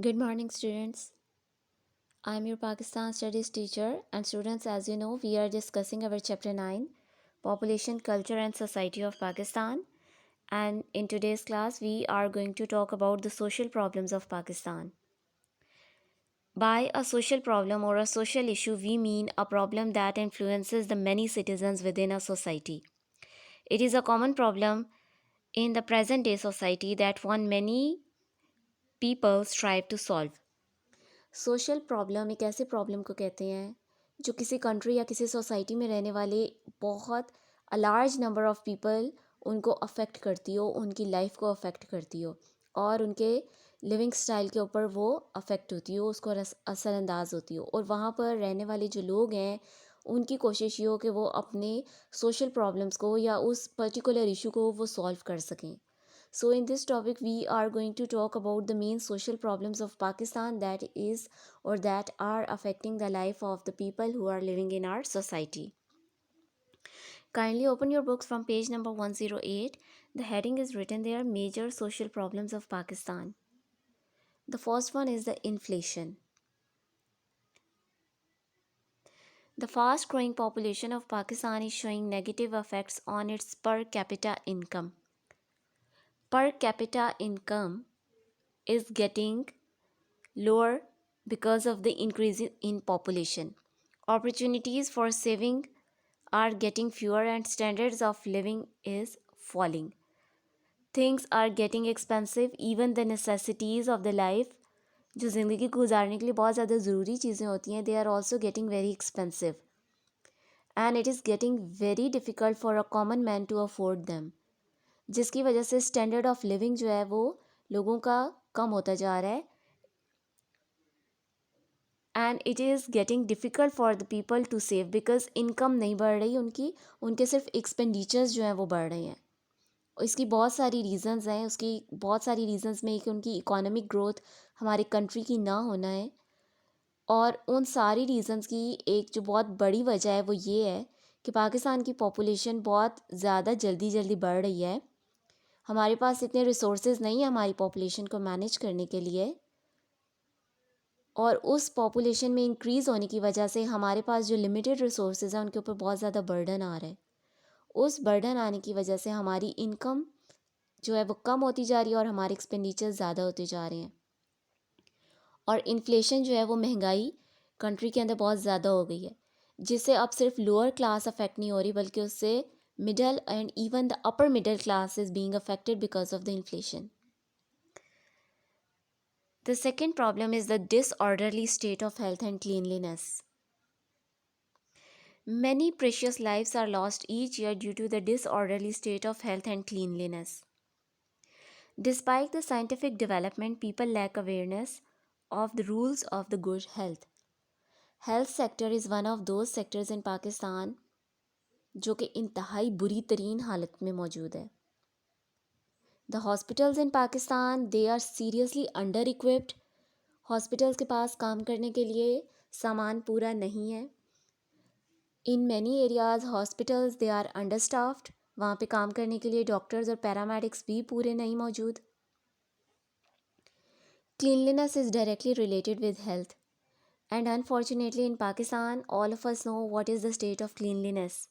Good morning, students. I am your Pakistan Studies teacher, and students, as you know, we are discussing our chapter 9 Population, Culture, and Society of Pakistan. And in today's class, we are going to talk about the social problems of Pakistan. By a social problem or a social issue, we mean a problem that influences the many citizens within a society. It is a common problem in the present day society that one many people strive to solve. Social problem एक ऐसे problem को कहते हैं जो किसी country या किसी society में रहने वाले बहुत a large number of people उनको अफेक्ट करती हो, उनकी लाइफ को अफेक्ट करती हो और उनके लिविंग स्टाइल के ऊपर वो अफेक्ट होती हो, उसको असरअंदाज होती हो। और वहाँ पर रहने वाले जो लोग हैं उनकी कोशिश ये हो कि वो अपने सोशल प्रॉब्लम्स को या उस पर्टिकुलर इशू को वो सॉल्व कर सकें। So, in this topic, we are going to talk about the main social problems of Pakistan that is or that are affecting the life of the people who are living in our society. Kindly open your books from page number 108. The heading is written there Major Social Problems of Pakistan. The first one is the inflation. The fast growing population of Pakistan is showing negative effects on its per capita income. Per capita income is getting lower because of the increase in population. Opportunities for saving are getting fewer and standards of living is falling. Things are getting expensive, even the necessities of the life जो ज़िंदगी गुजारने के लिए बहुत ज़्यादा ज़रूरी चीज़ें होती हैं, they are also getting very expensive and it is getting very difficult for a common man to afford them, जिसकी वजह से स्टैंडर्ड ऑफ लिविंग जो है वो लोगों का कम होता जा रहा है and it is getting difficult for the people to save because income नहीं बढ़ रही उनकी, उनके सिर्फ एक्सपेंडिचर्स जो हैं वो बढ़ रहे हैं। इसकी बहुत सारी रीज़न्स हैं, उसकी बहुत सारी रीज़न्स में एक उनकी इकोनॉमिक ग्रोथ हमारी कंट्री की ना होना है और उन सारी रीज़न्स की एक जो बहुत बड़ी वजह है वो ये है कि पाकिस्तान की पॉपुलेशन बहुत ज़्यादा जल्दी जल्दी बढ़ रही है। हमारे पास इतने रिसोर्सेज नहीं है हमारी पॉपुलेशन को मैनेज करने के लिए और उस पॉपुलेशन में इंक्रीज़ होने की वजह से हमारे पास जो लिमिटेड रिसोर्सेज हैं उनके ऊपर बहुत ज़्यादा बर्डन आ रहा है। उस बर्डन आने की वजह से हमारी इनकम जो है वो कम होती जा रही है और हमारे एक्सपेंडिचर ज़्यादा होते जा रहे हैं और इन्फ्लेशन जो है वो महंगाई कंट्री के अंदर बहुत ज़्यादा हो गई है, जिससे अब सिर्फ लोअर क्लास अफेक्ट नहीं हो रही बल्कि उससे middle and even the upper middle class is being affected because of the inflation. The second problem is the disorderly state of health and cleanliness. Many precious lives are lost each year due to the disorderly state of health and cleanliness. Despite the scientific development, people lack awareness of the rules of the good health. Health sector is one of those sectors in Pakistan जो कि इंतहाई बुरी तरीन हालत में मौजूद है। The hospitals in Pakistan, they are seriously under equipped. Hospitals के पास काम करने के लिए सामान पूरा नहीं है। In many areas hospitals they are understaffed, वहाँ पे काम करने के लिए डॉक्टर्स और पैरामेडिक्स भी पूरे नहीं मौजूद। Cleanliness is directly related with health and unfortunately in Pakistan all of us know what is the state of cleanliness.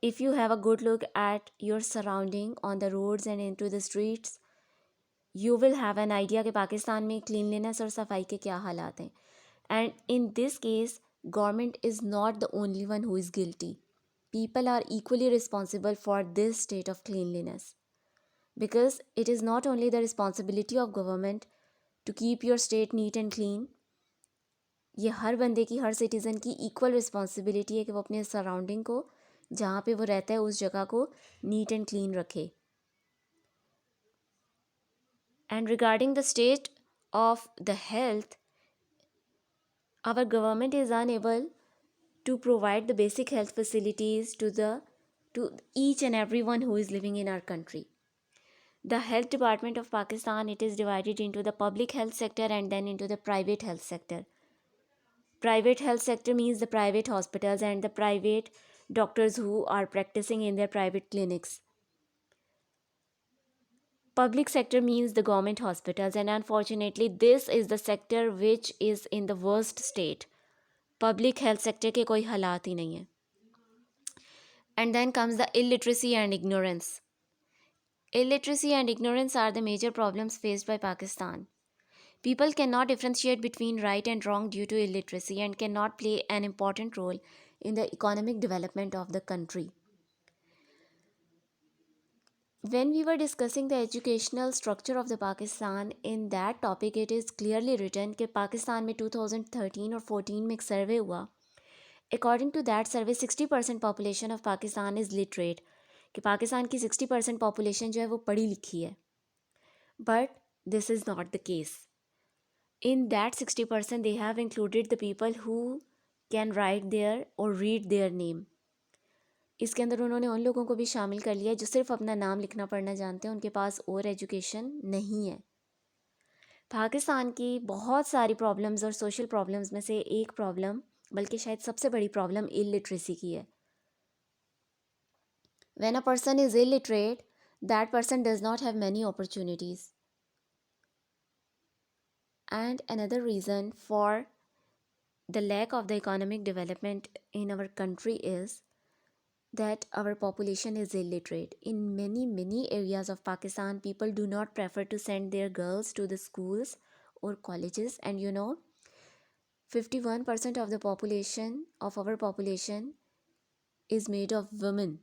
If you have a good look at your surrounding on the roads and into the streets you will have an idea कि पाकिस्तान में cleanliness और सफाई के क्या हालात हैं। And in this case government is not the only one who is guilty. People are equally responsible for this state of cleanliness because it is not only the responsibility of government to keep your state neat and clean, ये हर बंदे की, हर citizen की equal responsibility है कि वो अपने surrounding को, जहाँ पे वो रहता है उस जगह को नीट एंड क्लीन रखे। And regarding the state of the health, our government is unable to provide the basic health facilities to each and everyone who is living in our country. The health department of Pakistan, it is divided into the public health sector and then into the private health sector. Private health sector means the private hospitals and the private doctors who are practicing in their private clinics. Public sector means the government hospitals, and unfortunately, this is the sector which is in the worst state. Public health sector के कोई हालात ही नहीं है. And then comes the illiteracy and ignorance. Illiteracy and ignorance are the major problems faced by Pakistan. People cannot differentiate between right and wrong due to illiteracy and cannot play an important role in the economic development of the country. When we were discussing the educational structure of the Pakistan, in that topic it is clearly written कि पाकिस्तान में 2013 और 14 में एक सर्वे हुआ. According to that survey, 60% population of Pakistan is literate. कि पाकिस्तान की 60% population जो है वो पढ़ी लिखी है. But this is not the case. In that 60% they have included the people who can write their or read their name. इसके अंदर उन्होंने उन लोगों को भी शामिल कर लिया जो सिर्फ अपना नाम लिखना पढ़ना जानते हैं, उनके पास और एजुकेशन नहीं है. पाकिस्तान की बहुत सारी प्रॉब्लम्स और सोशल प्रॉब्लम्स में से एक प्रॉब्लम, बल्कि शायद सबसे बड़ी प्रॉब्लम, इलिटरेसी की है. When a person is illiterate, that person does not have many opportunities. And another reason for the lack of the economic development in our country is that our population is illiterate. In many areas of Pakistan, people do not prefer to send their girls to the schools or colleges, and 51% of the population of our population is made of women.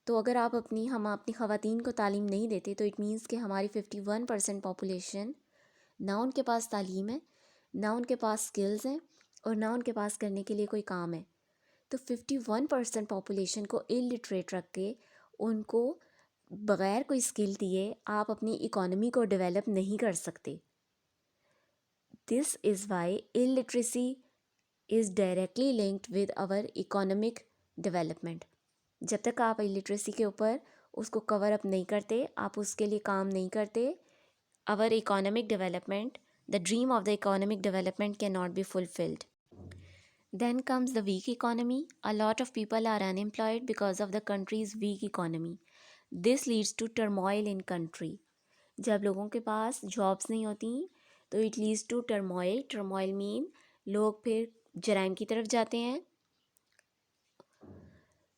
तो अगर हम अपनी ख़वातीन को तालीम नहीं देते तो इट मीन्स कि हमारी 51% पॉपुलेशन ना उनके पास तालीम है, ना उनके पास स्किल्स हैं, और ना उनके पास करने के लिए कोई काम है. तो 51% पॉपुलेशन को इलिटरेट रख के उनको बग़ैर कोई स्किल दिए आप अपनी इकोनॉमी को डेवलप नहीं कर सकते. This is why illiteracy is directly linked with our economic development. जब तक आप इलिटरेसी के ऊपर उसको कवर अप नहीं करते, आप उसके लिए काम नहीं करते, our economic development, the dream of the economic development can not be fulfilled. Then comes the weak economy. A lot of people are unemployed because of the country's weak economy. This leads to turmoil in country. जब लोगों के पास jobs नहीं होती तो it leads to turmoil. Turmoil mean लोग फिर जराइम की तरफ जाते हैं.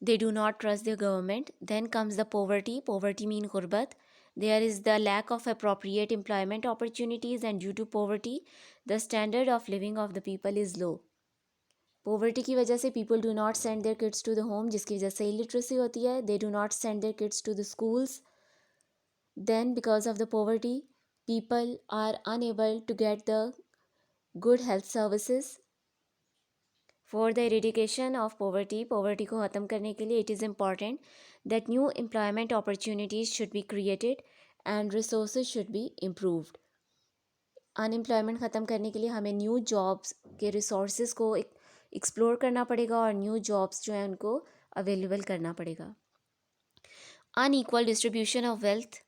They do not trust their government. Then comes the poverty. Poverty mean ghurbat. There is the lack of appropriate employment opportunities, and due to poverty, the standard of living of the people is low. Poverty की वजह से people do not send their kids to the home, जिसकी वजह से illiteracy होती है. They do not send their kids to the schools. Then because of the poverty people are unable to get the good health services. For the eradication of poverty, poverty को ख़त्म करने के लिए it is important that new employment opportunities should be created and resources should be improved. Unemployment ख़त्म करने के लिए हमें न्यू जॉब्स के रिसोर्सेज को एक्सप्लोर करना पड़ेगा और न्यू जॉब्स जो हैं उनको अवेलेबल करना पड़ेगा. Unequal distribution of wealth,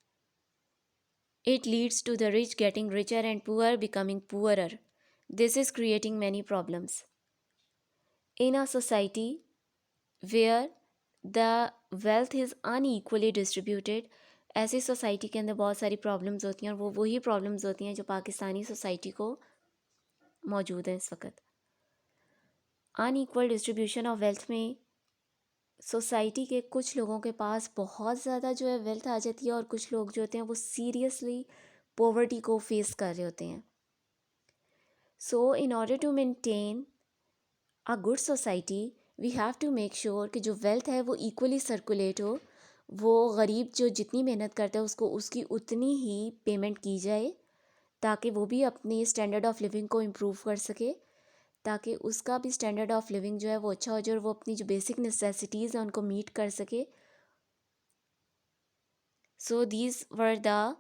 it leads to the rich getting richer and poor becoming poorer. This is creating many problems in a society where the wealth is unequally distributed. ऐसी society के अंदर बहुत सारी problems होती हैं और वो वही प्रॉब्लम्स होती हैं जो पाकिस्तानी सोसाइटी को मौजूद हैं इस वक्त. अनइक्वल डिस्ट्रीब्यूशन ऑफ वेल्थ में सोसाइटी के कुछ लोगों के पास बहुत ज़्यादा जो है वेल्थ आ जाती है और कुछ लोग जो होते हैं वो सीरियसली पॉवर्टी को फेस कर रहे होते हैं. So in order to maintain a good society we have to make sure कि जो वेल्थ है वो इक्वली सर्कुलेट हो. वो गरीब जो जितनी मेहनत करता है उसको उसकी उतनी ही पेमेंट की जाए ताकि वो भी अपनी स्टैंडर्ड ऑफ लिविंग को इम्प्रूव कर सके, ताकि उसका भी स्टैंडर्ड ऑफ लिविंग जो है वो अच्छा हो जाए और वो अपनी जो बेसिक नेसेसिटीज़ हैं उनको मीट कर सके. So these were the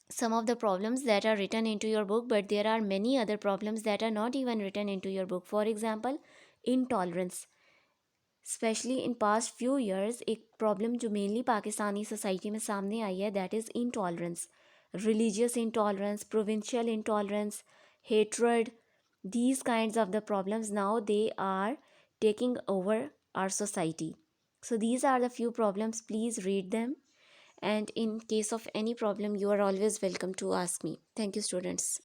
some of the problems that are written into your book, but there are many other problems that are not even written into your book. For example, intolerance. Specially in past few years एक problem जो mainly Pakistani society में सामने आई है that is intolerance. Religious intolerance, provincial intolerance, hatred, these kinds of the problems now they are taking over our society. So these are the few problems, please read them And in case of any problem, you are always welcome to ask me. Thank you, students.